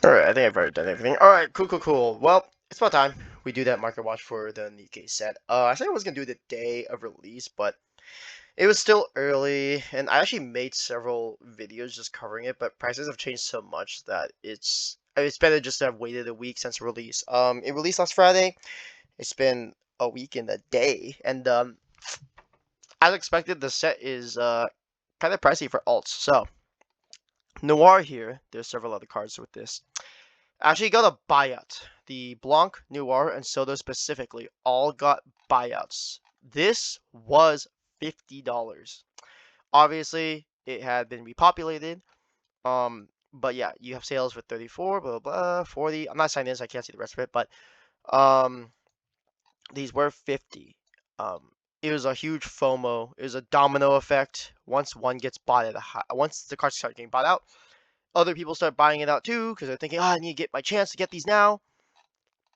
Alright, I think I've already done everything. Alright, cool. Well, it's about time we do that market watch for the Nikke set. I said I was gonna do it the day of release, but it was still early, and I actually made several videos just covering it, but prices have changed so much that it's better just to have waited a week since release. It released last Friday. It's been a week and a day, and as expected, the set is kind of pricey for alts. So Noir here. There's several other cards with this. Actually got a buyout. The Blanc, Noir, and Soda specifically all got buyouts. This was $50. Obviously, it had been repopulated. But yeah, you have sales for 34, blah blah blah, 40. I'm not signed in, so I can't see the rest of it, but um, these were 50. Um, it was a huge FOMO. It was a domino effect. Once one gets bought at a high, once the cards start getting bought out, other people start buying it out too because they're thinking, I need to get my chance to get these now.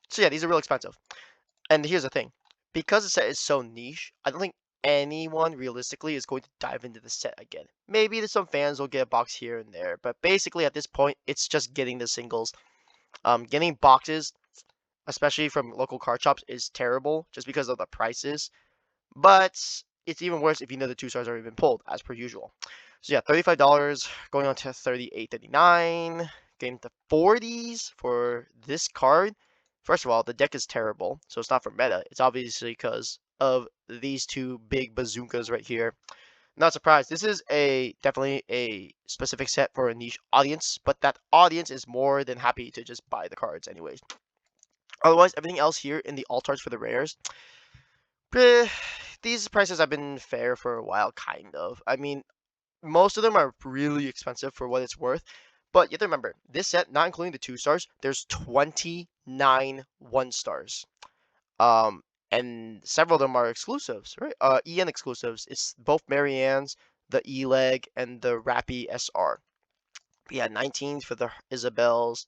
So yeah, these are real expensive. And here's the thing, because the set is so niche, I don't think anyone realistically is going to dive into the set again. Maybe there's some fans will get a box here and there, but basically at this point, it's just getting the singles. Getting boxes, especially from local card shops, is terrible just because of the prices. But it's even worse if you know the 2 stars already been pulled, as per usual. So yeah, $35 going on to $38.39, getting to 40s for this card. First of all, the deck is terrible, so it's not for meta. It's obviously because of these two big bazookas right here. Not surprised. This is definitely a specific set for a niche audience, but that audience is more than happy to just buy the cards anyways. Otherwise, everything else here in the alt arts for the rares, these prices have been fair for a while, kind of. I mean, most of them are really expensive for what it's worth. But you have to remember, this set, not including the 2 stars, there's 29 1 stars. And several of them are exclusives, right? EN exclusives. It's both Marianne's, the E-Leg, and the Rappy SR. Yeah, 19 for the Isabels.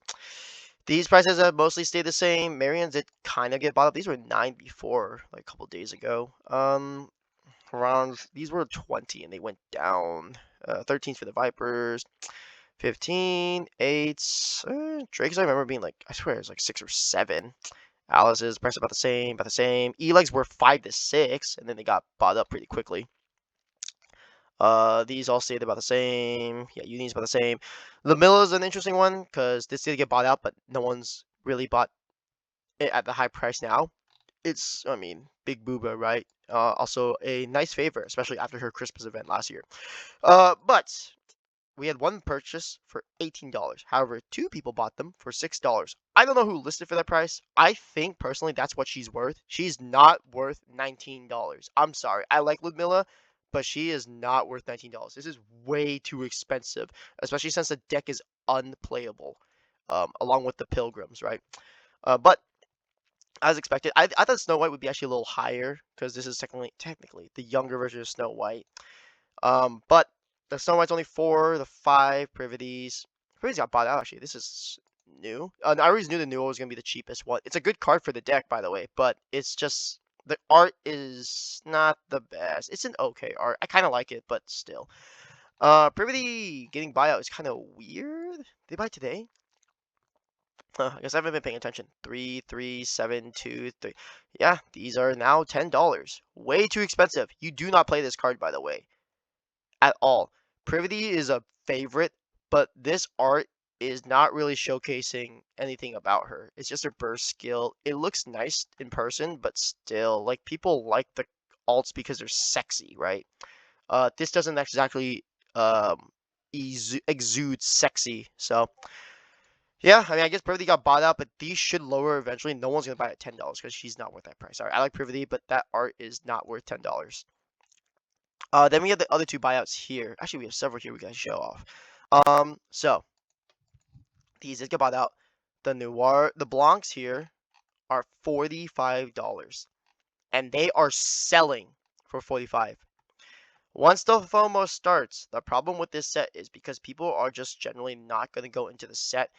These prices have mostly stayed the same. Marianne's did kind of get bought up. These were 9 before, like a couple days ago. Around these were 20 and they went down. 13 for the Vipers, 15, 8. Drake's I remember being like, I swear it was like 6 or 7. Alice's price about the same. E-legs were 5 to 6, and then they got bought up pretty quickly. These all stayed about the same. Yeah, Uni's about the same. Lamilla is an interesting one because this did get bought out, but no one's really bought it at the high price now. It's, I mean, Big Booba, right? Also a nice favor, especially after her Christmas event last year. But we had one purchase for $18. However, 2 people bought them for $6. I don't know who listed for that price. I think personally that's what she's worth. She's not worth $19. I'm sorry. I like Ludmilla, but she is not worth $19. This is way too expensive, especially since the deck is unplayable, along with the Pilgrims, right? But as expected, I thought Snow White would be actually a little higher because this is technically the younger version of Snow White. But the Snow White's only 4, the 5 Privities. Privities got bought out actually. This is new. I always knew the new one was gonna be the cheapest one. It's a good card for the deck, by the way, but it's just the art is not the best. It's an okay art. I kind of like it, but still. Privity getting buyout is kind of weird. Did they buy today? I guess I haven't been paying attention. 3, 3, 7, 2, 3. Yeah, these are now $10. Way too expensive. You do not play this card, by the way, at all. Privity is a favorite, but this art is not really showcasing anything about her. It's just her burst skill. It looks nice in person, but still, like, people like the alts because they're sexy, right? This doesn't exactly exude sexy, so yeah, I mean, I guess Privity got bought out, but these should lower eventually. No one's gonna buy it at $10 because she's not worth that price. Sorry, I like Privity, but that art is not worth $10. Then we have the other 2 buyouts here. Actually, we have several here we can show off. So these did get bought out. The Noir, the Blancs here are $45, and they are selling for 45. Once the FOMO starts, the problem with this set is because people are just generally not going to go into the set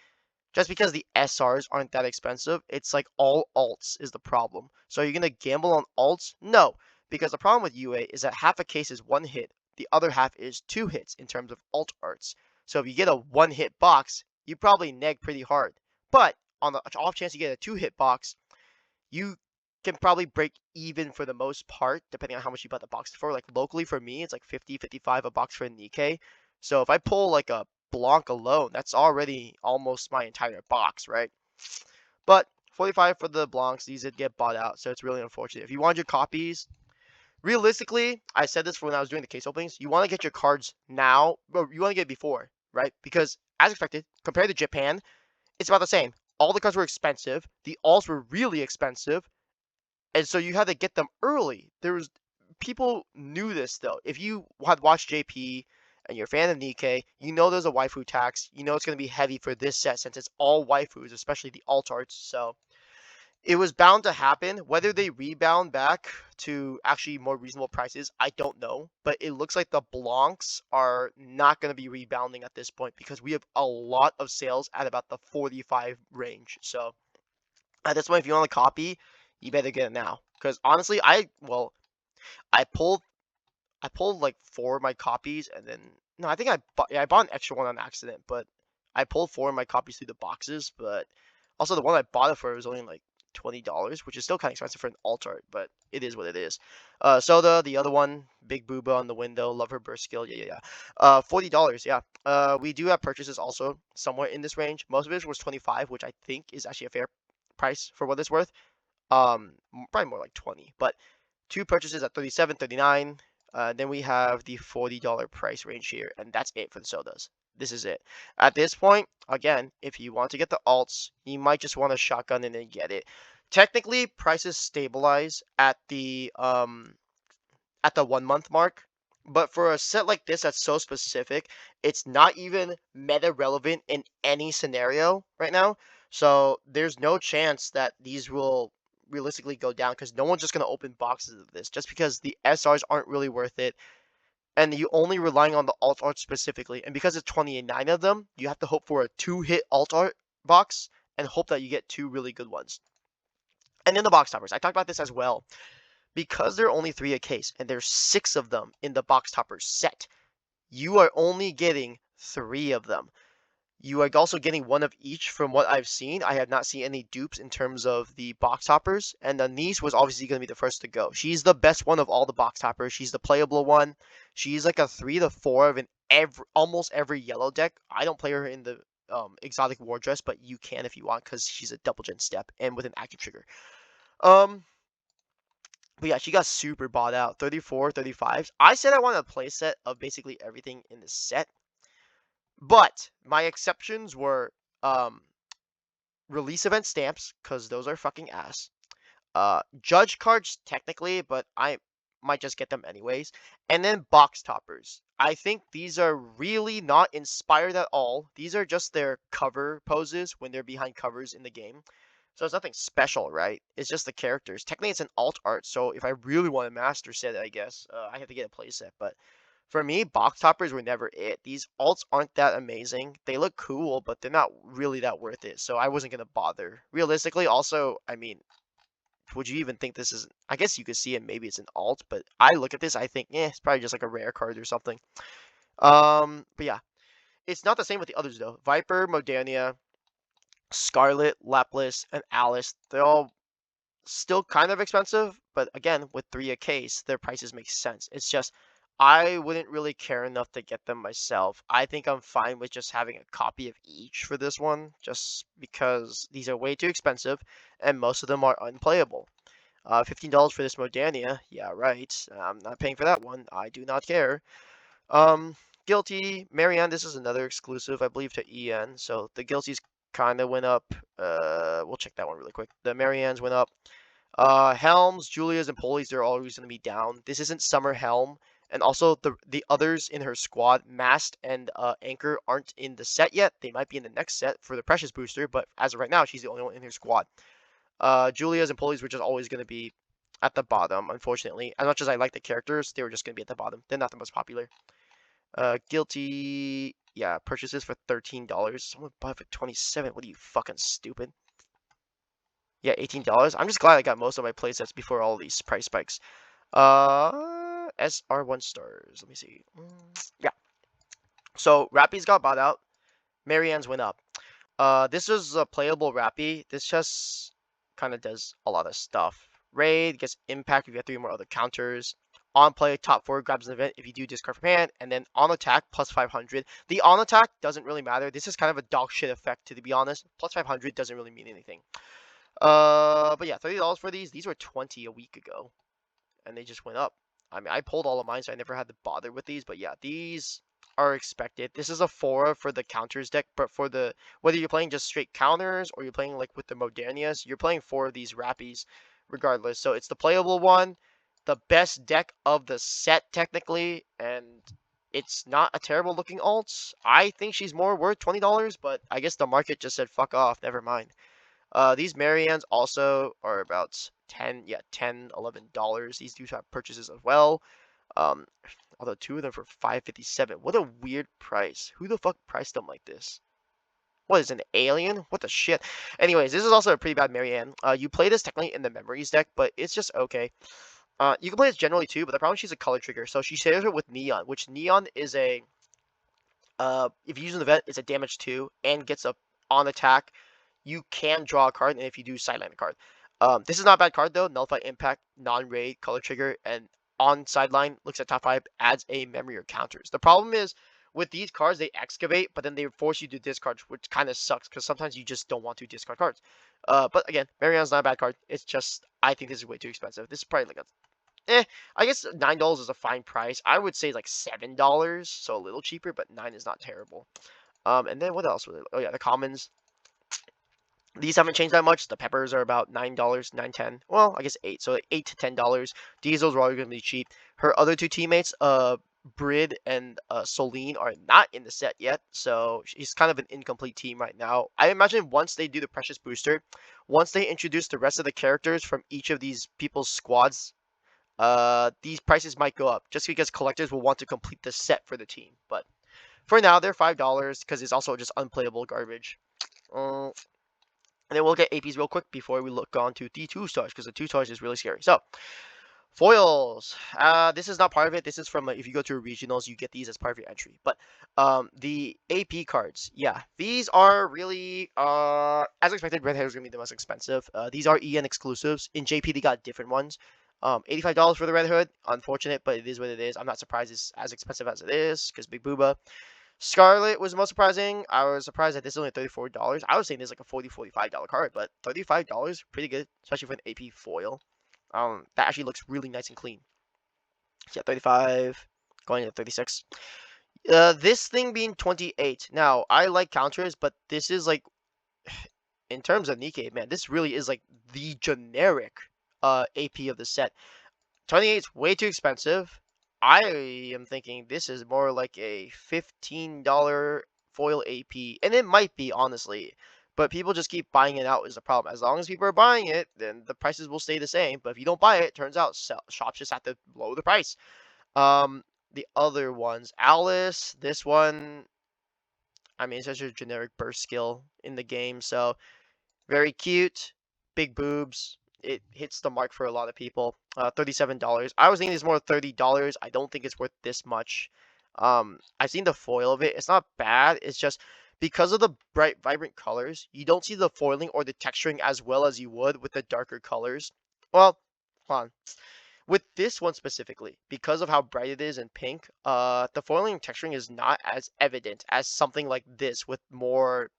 just because the SRs aren't that expensive. It's like all alts is the problem. So are you going to gamble on alts? No, because the problem with UA is that half a case is 1 hit, the other half is 2 hits in terms of alt arts. So if you get a 1-hit box, you probably neg pretty hard. But on the off chance you get a 2-hit box, you can probably break even for the most part, depending on how much you bought the box for. Like locally for me, it's like 50, 55 a box for a Nikke. So if I pull like a Blanc alone, that's already almost my entire box, right? But 45 for the Blancs, these did get bought out, so it's really unfortunate. If you want your copies, realistically, I said this when I was doing the case openings, you want to get your cards now, but you want to get it before, right? Because as expected, compared to Japan, it's about the same. All the cards were expensive. The alts were really expensive. And so you had to get them early. There was people knew this though. If you had watched JP and you're a fan of Nikke, you know there's a waifu tax. You know it's going to be heavy for this set since it's all waifus, especially the alt arts. So it was bound to happen. Whether they rebound back to actually more reasonable prices, I don't know. But it looks like the Blancs are not going to be rebounding at this point because we have a lot of sales at about the 45 range. So at this point, if you want a copy, you better get it now. Because honestly, I pulled like 4 of my copies and then no, I think I bought an extra one on accident, but I pulled 4 of my copies through the boxes. But also the one I bought it for was only like $20, which is still kind of expensive for an alt art, but it is what it is. Soda, the other one, Big Booba on the window, love her burst skill, yeah. $40, yeah. We do have purchases also somewhere in this range. Most of it was 25, which I think is actually a fair price for what it's worth. Probably more like 20, but 2 purchases at 37, 39. Then we have the $40 price range here, and that's it for the sodas. This is it. At this point, again, if you want to get the alts, you might just want to shotgun in and get it. Technically, prices stabilize at the 1 month mark, but for a set like this that's so specific, it's not even meta relevant in any scenario right now. So there's no chance that these will realistically go down because no one's just going to open boxes of this just because the SRs aren't really worth it and you only relying on the alt art specifically. And because it's 29 of them, you have to hope for a 2-hit alt art box and hope that you get 2 really good ones. And then the box toppers, I talked about this as well. Because there are only 3 a case and there's 6 of them in the box toppers set, you are only getting 3 of them. You are also getting 1 of each from what I've seen. I have not seen any dupes in terms of the box toppers, and the niece was obviously going to be the first to go. She's the best one of all the box toppers. She's the playable one. She's like a 3 to 4 of almost every yellow deck. I don't play her in the exotic war dress, but you can if you want because she's a double gen step and with an active trigger. But yeah, she got super bought out. 34, 35s. I said I wanted a playset of basically everything in the set. But my exceptions were release event stamps, because those are fucking ass. Judge cards, technically, but I might just get them anyways. And then box toppers. I think these are really not inspired at all. These are just their cover poses when they're behind covers in the game. So it's nothing special, right? It's just the characters. Technically, it's an alt art, so if I really want a master set, I guess, I have to get a playset. But for me, box toppers were never it. These alts aren't that amazing. They look cool, but they're not really that worth it. So I wasn't going to bother. Realistically, also, I mean, would you even think this is... I guess you could see it. Maybe it's an alt, but I look at this, I think, it's probably just like a rare card or something. But yeah. It's not the same with the others, though. Viper, Modernia, Scarlet, Lapis, and Alice, they're all still kind of expensive, but again, with 3 a case, their prices make sense. It's just I wouldn't really care enough to get them myself. I think I'm fine with just having a copy of each for this one, just because these are way too expensive, and most of them are unplayable. $15 for this Modernia, yeah, right. I'm not paying for that one. I do not care. Guilty, Marianne, this is another exclusive, I believe, to EN, so the Guilties kind of went up. We'll check that one really quick. The Marianne's went up. Helms, Julia's, and Polies, they're always going to be down. This isn't Summer Helm. And also, the others in her squad, Mast and Anchor, aren't in the set yet. They might be in the next set for the Precious booster, but as of right now, she's the only one in her squad. Julia's and Polies were just always going to be at the bottom, unfortunately. As much as I like the characters, they were just going to be at the bottom. They're not the most popular. Guilty, yeah, purchases for $13. Someone bought it for $27. What are you, fucking stupid? Yeah, $18. I'm just glad I got most of my playsets before all these price spikes. SR 1 stars. Let me see. Yeah. So Rappies got bought out. Marianne's went up. This is a playable Rappy. This just kind of does a lot of stuff. Raid gets impact if you have 3 more other counters. On play, top 4 grabs an event if you do discard from hand, and then on attack plus 500. The on attack doesn't really matter. This is kind of a dog shit effect, to be honest. Plus 500 doesn't really mean anything. But yeah, $30 for these. These were 20 a week ago, and they just went up. I mean, I pulled all of mine, so I never had to bother with these. But yeah, these are expected. This is a fora for the counters deck, but for the whether you're playing just straight counters or you're playing like with the Modernias, you're playing 4 of these Rappies regardless. So it's the playable one, the best deck of the set technically, and it's not a terrible looking alt. I think she's more worth $20, but I guess the market just said fuck off. Never mind. These Mariannes also are about 10, yeah, 10, $11. These do have purchases as well. Um, although 2 of them for 557. What a weird price. Who the fuck priced them like this? What is an alien? What the shit? Anyways, this is also a pretty bad Marianne. You play this technically in the memories deck, but it's just okay. You can play this generally too, but the problem is she's a color trigger. So she shares it with Neon, which Neon is a if you use an event, it's a damage 2 and gets a on attack. You can draw a card, and if you do, sideline a card. This is not a bad card though. Nullify impact, non-raid, color trigger, and on sideline looks at top 5, adds a memory or counters. The problem is with these cards, they excavate, but then they force you to discard, which kind of sucks because sometimes you just don't want to discard cards. But again, Marianne's not a bad card. It's just I think this is way too expensive. This is probably like I guess $9 is a fine price. I would say like $7, so a little cheaper, but 9 is not terrible. And then what else was it? Oh yeah, the commons. These haven't changed that much. The peppers are about $9, 9, 10. Well, I guess 8. So like $8 to $10. Diesels are always going to be cheap. Her other 2 teammates, Brid and Soline, are not in the set yet. So she's kind of an incomplete team right now. I imagine once they do the Precious Booster, once they introduce the rest of the characters from each of these people's squads, these prices might go up just because collectors will want to complete the set for the team. But for now, they're $5 because it's also just unplayable garbage. And then we'll get APs real quick before we look on to the 2 stars because the 2 stars is really scary. So, foils. This is not part of it. This is from if you go to regionals, you get these as part of your entry. But the AP cards, yeah, these are really as expected. Red Hair is gonna be the most expensive. These are EN exclusives. In JP, they got different ones. $85 for the Red Hood. Unfortunate, but it is what it is. I'm not surprised it's as expensive as it is because Big Booba. Scarlet was the most surprising. I was surprised that this is only $34. I was saying this is like a $40, $45 card, but $35, pretty good, especially for an AP foil. That actually looks really nice and clean. So yeah, 35, going to 36. This thing being 28. Now, I like counters, but this is like, in terms of Nikke, man, this really is like the generic AP of the set. 28 is way too expensive. I am thinking this is more like a $15 foil AP, and it might be, honestly. But people just keep buying it out is the problem. As long as people are buying it, then the prices will stay the same. But if you don't buy it, turns out shops just have to lower the price. The other ones, Alice, this one, I mean, it's just a generic burst skill in the game, so very cute, big boobs. It hits the mark for a lot of people. $37. I was thinking it's more $30. I don't think it's worth this much. I've seen the foil of it. It's not bad. It's just because of the bright, vibrant colors, you don't see the foiling or the texturing as well as you would with the darker colors. Well, hold on. With this one specifically, because of how bright it is in pink, the foiling and texturing is not as evident as something like this with more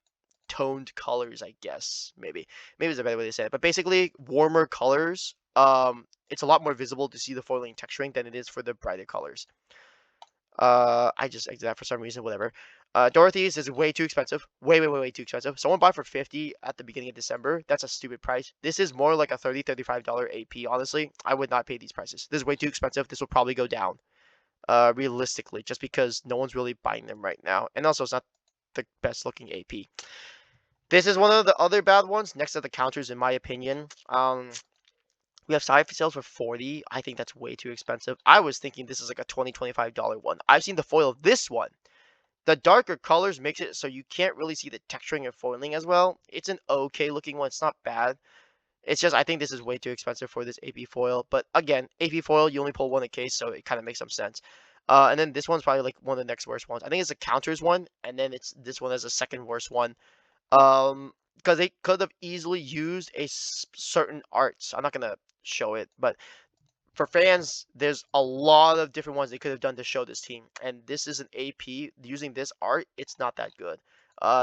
toned colors, I guess. Maybe it's a better way to say it. But basically, warmer colors, it's a lot more visible to see the foiling texturing than it is for the brighter colors. I just exited that for some reason, whatever. Dorothy's is way too expensive. Way too expensive. Someone bought for 50 at the beginning of December. That's a stupid price. This is more like a $30, $35 AP, honestly. I would not pay these prices. This is way too expensive. This will probably go down. Realistically, just because no one's really buying them right now. And also, it's not the best looking AP. This is one of the other bad ones next to the counters, in my opinion. We have side sales for 40. I think that's way too expensive. I was thinking this is like a $20, $25 one. I've seen the foil of this one. The darker colors makes it so you can't really see the texturing and foiling as well. It's an okay looking one. It's not bad. It's just I think this is way too expensive for this AP foil. But again, AP foil, you only pull one a case, so it kind of makes some sense. And then this one's probably like one of the next worst ones. I think it's a counters one, and then it's this one as a second worst one. Because they could have easily used a certain arts. I'm not gonna show it, but for fans, there's a lot of different ones they could have done to show this team, and this is an AP. Using this art, it's not that good.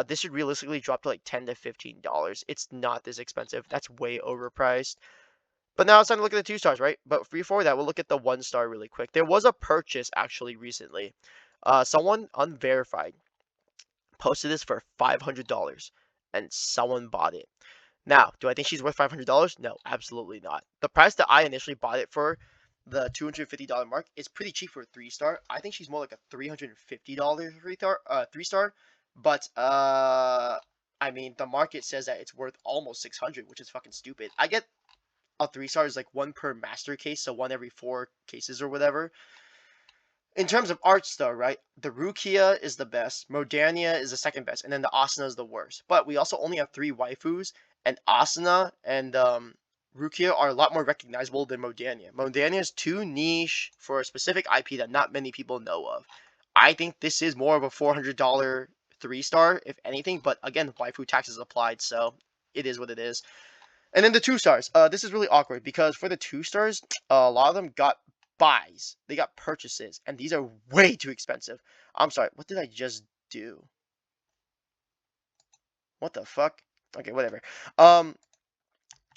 This should realistically drop to like $10 to $15. It's not this expensive. That's way overpriced. But now it's time to look at the 2 stars, right? But before that, we'll look at the 1 star really quick. There was a purchase actually recently. Someone unverified posted this for $500, and someone bought it. Now, do I think she's worth $500? No, absolutely not. The price that I initially bought it for, the $250 mark, is pretty cheap for a 3 star. I think she's more like a $350 3 star. But I mean, the market says that it's worth almost 600, which is fucking stupid. I get a 3 star is like one per master case, so one every 4 cases or whatever. In terms of arts, though, right? The Rukia is the best, Modernia is the second best, and then the Asuna is the worst. But we also only have 3 waifus, and Asuna and Rukia are a lot more recognizable than Modernia. Modernia is too niche for a specific IP that not many people know of. I think this is more of a $400 3 star, if anything, but again, waifu tax is applied, so it is what it is. And then the 2 stars. This is really awkward because for the 2 stars, a lot of them got buys. They got purchases, and these are way too expensive. I'm sorry. What did I just do? What the fuck? Okay, whatever.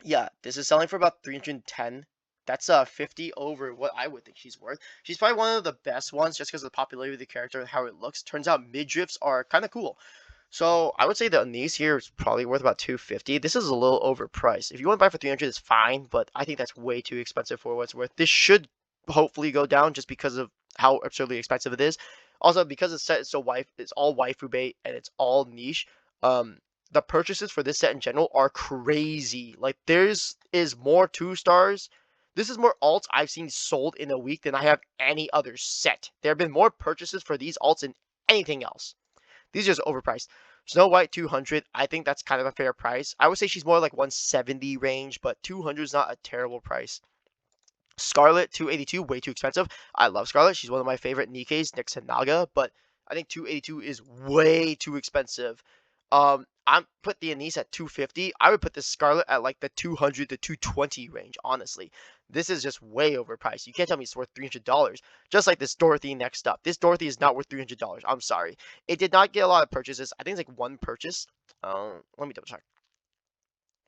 Yeah, this is selling for about 310. That's 50 over what I would think she's worth. She's probably one of the best ones just because of the popularity of the character and how it looks. Turns out midriffs are kind of cool. So I would say the Anise here is probably worth about 250. This is a little overpriced. If you want to buy for 300, it's fine, but I think that's way too expensive for what it's worth. This should hopefully go down just because of how absurdly expensive it is. Also, because it's set so it's all waifu bait and it's all niche. The purchases for this set in general are crazy. Like there's is more 2 stars. This is more alts I've seen sold in a week than I have any other set. There have been more purchases for these alts than anything else. These are just overpriced. Snow White 200, I think that's kind of a fair price. I would say she's more like 170 range, but 200 is not a terrible price. Scarlet 282, way too expensive. I love Scarlet. She's one of my favorite Nikkes next to Naga, but I think 282 is way too expensive. I'm put the Anise at 250. I would put the Scarlet at like the 200 to 220 range, honestly. This is just way overpriced. You can't tell me it's worth $300. Just like this Dorothy next up. This Dorothy is not worth $300. I'm sorry. It did not get a lot of purchases. I think it's like one purchase. Let me double check.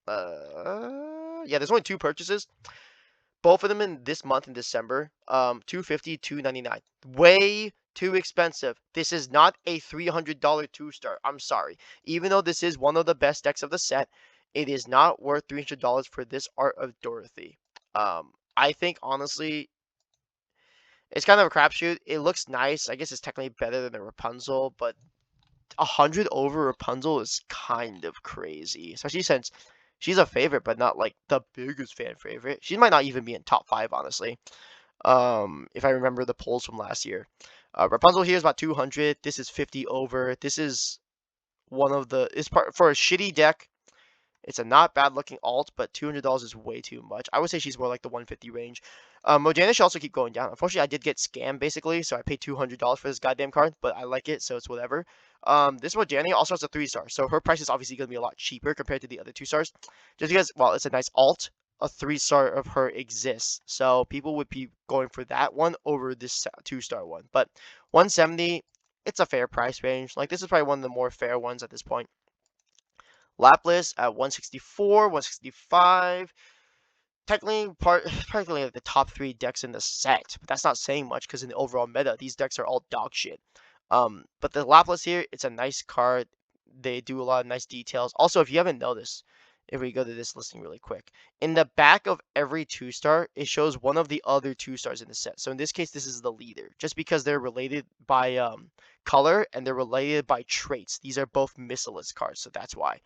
Yeah, there's only 2 purchases. Both of them in this month in December. 250, 299. Way too expensive. This is not a $300 2 star. I'm sorry. Even though this is one of the best decks of the set, it is not worth $300 for this Art of Dorothy. I think honestly, it's kind of a crapshoot. It looks nice. I guess it's technically better than the Rapunzel, but 100 over Rapunzel is kind of crazy, especially since she's a favorite, but not like the biggest fan favorite. She might not even be in top 5, honestly. If I remember the polls from last year. Rapunzel here is about 200. This is 50 over. This is one of the it's part for a shitty deck. It's a not bad looking alt, but $200 is way too much. I would say she's more like the 150 range. Mojana should also keep going down. Unfortunately, I did get scammed basically, so I paid $200 for this goddamn card, but I like it, so it's whatever. This Mojana also has a 3 star, so her price is obviously going to be a lot cheaper compared to the other 2 stars. Just because, well, it's a nice alt, a 3 star of her exists, so people would be going for that one over this 2 star one. But 170, it's a fair price range. Like this is probably one of the more fair ones at this point. Lapis at 164, 165. Technically, practically like the top 3 decks in the set, but that's not saying much because in the overall meta, these decks are all dog shit. But the Lapis here, it's a nice card. They do a lot of nice details. Also, if you haven't noticed, if we go to this listing really quick, in the back of every 2 star, it shows one of the other 2 stars in the set. So in this case, this is the leader, just because they're related by color and they're related by traits. These are both missileless cards, so that's why.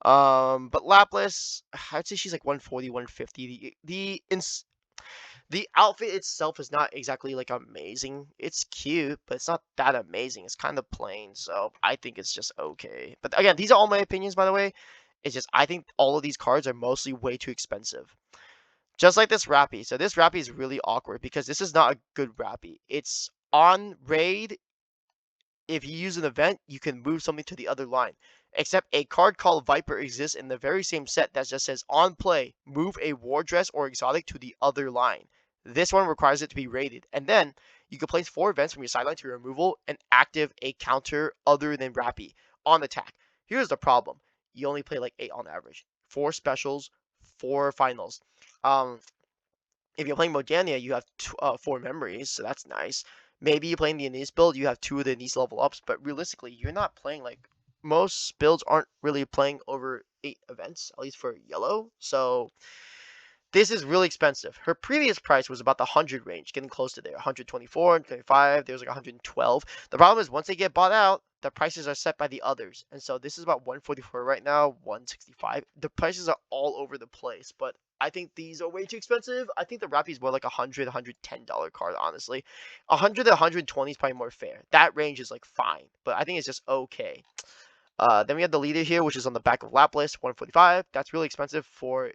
But Lapis, I'd say she's like 140, 150. The outfit itself is not exactly like amazing. It's cute, but it's not that amazing. It's kind of plain, so I think it's just okay. But again, these are all my opinions, by the way. It's just I think all of these cards are mostly way too expensive. Just like this Rappy. So this Rappy is really awkward because this is not a good Rappy. It's on raid. if you use an event, you can move something to the other line. Except a card called Viper exists in the very same set that just says on play, move a war dress or exotic to the other line. This one requires it to be rated. And then you can place 4 events from your sideline to your removal and active a counter other than Rappy on attack. Here's the problem. You only play like 8 on average. 4 specials, 4 finals. Um, if you're playing Mojania, you have 4 memories, so that's nice. Maybe you're playing the Anise build, you have 2 of the Anise level ups, but realistically, you're not playing like most builds aren't really playing over 8 events, at least for yellow. So this is really expensive. Her previous price was about the 100 range, getting close to there. 124, 125, there was like 112. The problem is once they get bought out, the prices are set by the others. And so this is about 144 right now, 165. The prices are all over the place, but I think these are way too expensive. I think the Rappy is more like $100, $110 card, honestly. 100 to 120 is probably more fair. That range is like fine, but I think it's just okay. Then we have the leader here, which is on the back of Lapis, 145. That's really expensive for,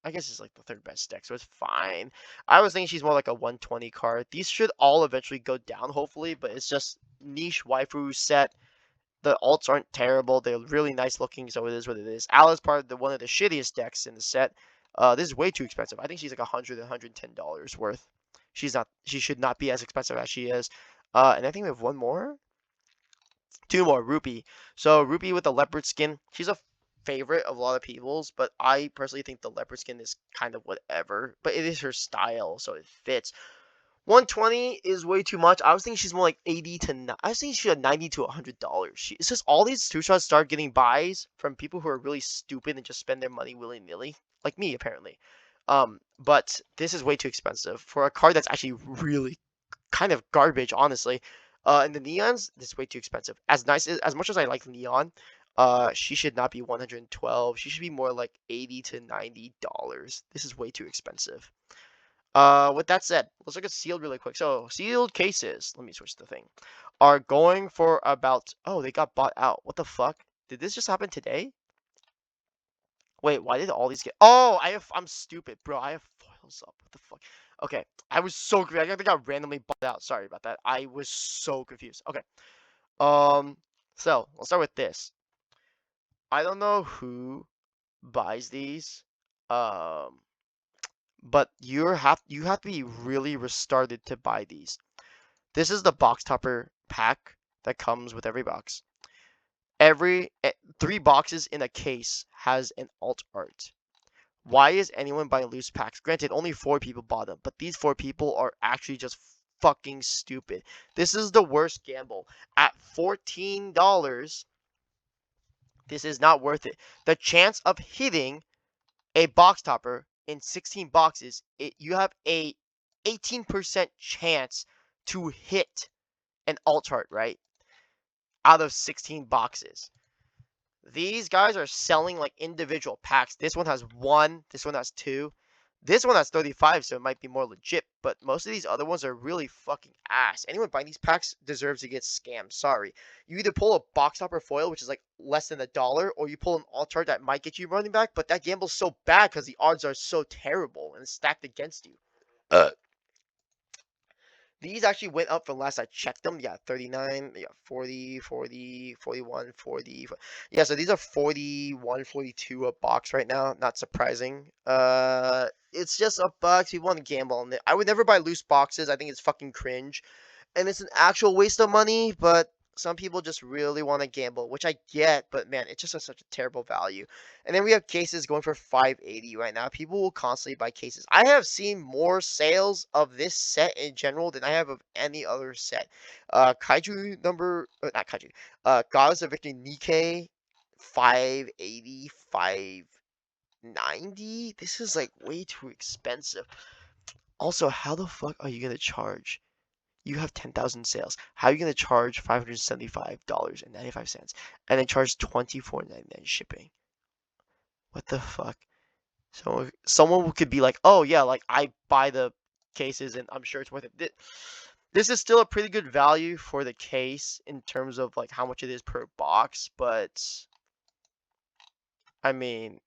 I guess it's like the 3rd best deck, so it's fine. I was thinking she's more like a 120 card. These should all eventually go down, hopefully, but it's just niche waifu set. The alts aren't terrible. They're really nice looking, so it is what it is. Al is part of one of the shittiest decks in the set. This is way too expensive. I think she's like $100 to $110 worth. She's not. She should not be as expensive as she is. And I think we have one more. 2 more, Rupee. So Rupee with the leopard skin. She's a favorite of a lot of people's, but I personally think the leopard skin is kind of whatever. But it is her style, so it fits. 120 is way too much. I was thinking she's more like 80 to I was thinking she had 90 to $100. It's just all these 2-shots start getting buys from people who are really stupid and just spend their money willy-nilly, like me apparently. But this is way too expensive for a card that's actually really kind of garbage, honestly. And the neons, this is way too expensive. As much as I like neon, she should not be 112. She should be more like 80 to $90. This is way too expensive. With that said, let's look at sealed really quick. So sealed cases, let me switch the thing, are going for about, oh, they got bought out. What the fuck? Did this just happen today? Wait, why did all these get, oh, I'm stupid, bro. I have foils up. What the fuck? Okay, I was so confused. I think I got randomly bought out. Sorry about that. I was so confused. Okay. So let's start with this. I don't know who buys these. But you have to be really restarted to buy these. This is the box topper pack that comes with every box. Every 3 boxes in a case has an alt art. Why is anyone buying loose packs? Granted, only 4 people bought them, but these 4 people are actually just fucking stupid. This is the worst gamble. At $14, this is not worth it. The chance of hitting a box topper in 16 boxes, you have a 18% chance to hit an alt art, right? Out of 16 boxes. These guys are selling like individual packs. This one has 1, this one has 2. This one has 35, so it might be more legit, but most of these other ones are really fucking ass. Anyone buying these packs deserves to get scammed. Sorry. You either pull a box topper foil, which is like less than $1, or you pull an alt art that might get you running back, but that gamble's so bad because the odds are so terrible and stacked against you. These actually went up from last I checked them. Yeah, 39, yeah, 40, 40, 41, 40. Yeah, so these are 41, 42 a box right now. Not surprising. It's just a box. People want to gamble on it. I would never buy loose boxes. I think it's fucking cringe. And it's an actual waste of money, but some people just really want to gamble, which I get, but man, it's just such a terrible value. And then we have cases going for 580 right now. People will constantly buy cases. I have seen more sales of this set in general than I have of any other set. Kaiju number, not Kaiju, Goddess of Victory Nikke, 580, 590. This is like way too expensive. Also, how the fuck are you gonna charge? You have 10,000 sales. How are you going to charge $575.95 and then charge $24.99 shipping? What the fuck? So someone could be like, oh yeah, like I buy the cases and I'm sure it's worth it. This is still a pretty good value for the case in terms of like how much it is per box, but I mean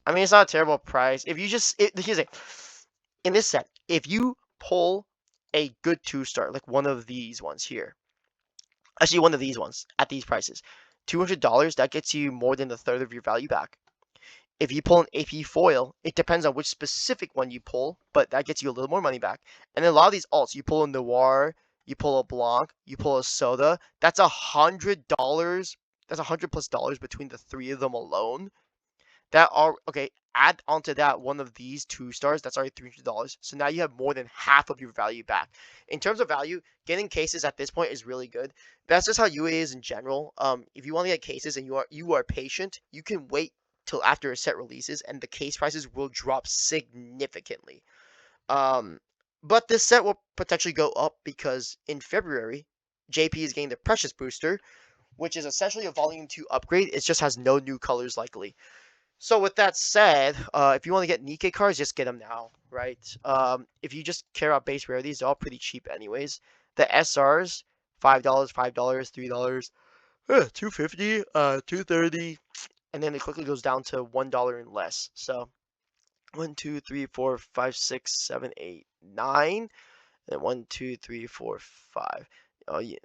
it's not a terrible price. If you just, here's it. In this set, if you pull a good 2-star, like one of these ones here, Actually, one of these ones at these prices. $200, that gets you more than a third of your value back. If you pull an AP foil, it depends on which specific one you pull, but that gets you a little more money back. And then a lot of these alts, you pull a Noir, you pull a Blanc, you pull a Soda, that's $100. That's $100+ between the three of them alone. That are okay. Add onto that one of these 2 stars. That's already $300. So now you have more than half of your value back. In terms of value, getting cases at this point is really good. That's just how UA is in general. If you want to get cases and you are patient, you can wait till after a set releases, and the case prices will drop significantly. Um, but this set will potentially go up because in February, JP is getting the Precious Booster, which is essentially a Volume 2 upgrade. It just has no new colors likely. So with that said, if you want to get Nikke cards, just get them now, right? If you just care about base rarities, they're all pretty cheap anyways. The SRs, $5, $5, $3, 250, 230, and then it quickly goes down to $1 and less. So 1, 2, 3, 4, 5, 6, 7, 8, 9. And 1, 2, 3, 4, 5. Oh yeah,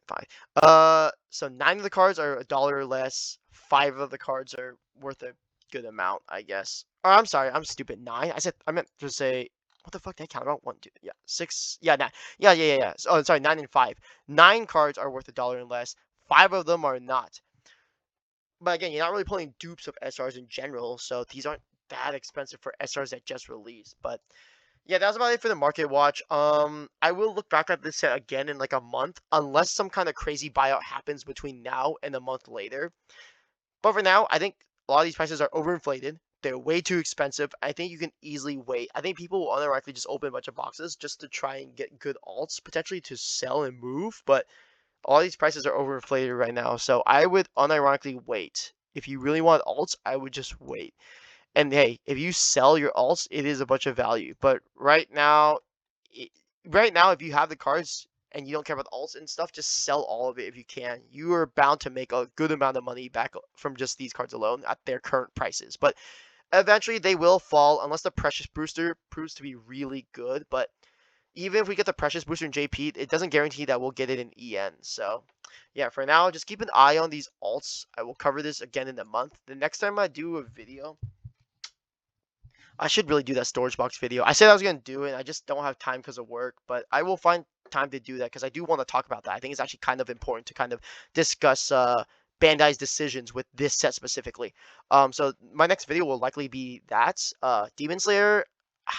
5. So 9 of the cards are $1 or less. 5 of the cards are worth a good amount, I guess. Or I'm sorry, I'm stupid. 9. I meant to say. What the fuck did I count about? 1, 2, yeah, 6. Yeah, 9. Yeah. Oh, sorry, 9 and 5. 9 cards are worth $1 and less. 5 of them are not. But again, you're not really pulling dupes of SRs in general, so these aren't that expensive for SRs that just released. But yeah, that's about it for the market watch. I will look back at this set again in like a month, unless some kind of crazy buyout happens between now and a month later. But for now, I think a lot of these prices are overinflated. They're way too expensive. I think you can easily wait. I think people will unironically just open a bunch of boxes just to try and get good alts, potentially to sell and move. But all these prices are overinflated right now, so I would unironically wait. If you really want alts, I would just wait. And hey, if you sell your alts, it is a bunch of value. But right now, if you have the cards and you don't care about the alts and stuff, just sell all of it if you can. You are bound to make a good amount of money back from just these cards alone at their current prices. But eventually, they will fall unless the Precious Booster proves to be really good. But even if we get the Precious Booster in JP, it doesn't guarantee that we'll get it in EN. So, yeah, for now, just keep an eye on these alts. I will cover this again in a month. The next time I do a video, I should really do that storage box video. I said I was going to do it. I just don't have time because of work, but I will find time to do that because I do want to talk about that. I think it's actually kind of important to kind of discuss Bandai's decisions with this set specifically. So my next video will likely be that. Demon Slayer,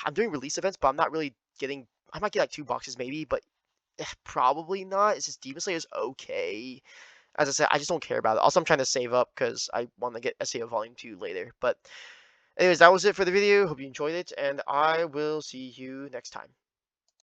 I'm doing release events, but I'm not really getting. I might get like 2 boxes maybe, but probably not. It's just Demon Slayer is okay. As I said, I just don't care about it. Also, I'm trying to save up because I want to get SAO Volume 2 later. But anyways, that was it for the video. Hope you enjoyed it, and I will see you next time.